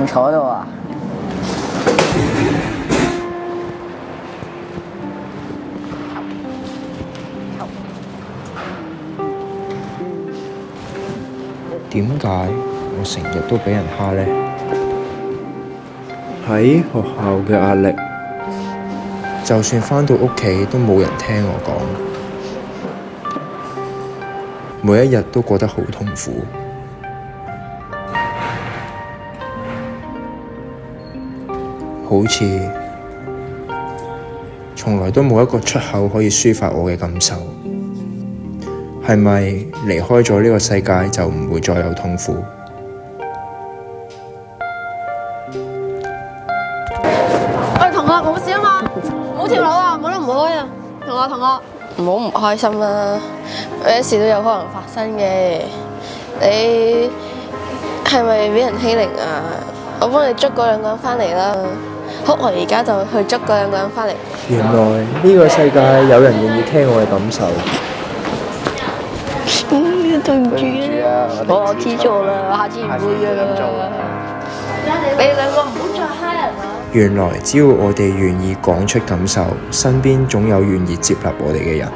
坐度啊？點解我成日都俾人蝦呢？喺學校嘅壓力，就算返到屋企都冇人聽我講，每一日都過得好痛苦，好似從來都冇一個出口可以抒發我嘅感受。係咪離開咗呢個世界就唔會再有痛苦？喂，同學冇事啊嘛？冇跳樓啊，冇得唔開啊！同學，唔好唔開心啦，咩事都有可能發生嘅。你係咪俾人欺凌啊？我幫你捉嗰兩個人返嚟啦。好，我而家就去捉嗰兩個人返嚟。原來呢個世界有人願意聽我嘅感受。對唔住啊，我知錯啦，下次唔會㗎啦。你兩個唔好再蝦人啦。原來只要我哋願意講出感受，身邊總有願意接納我哋嘅人。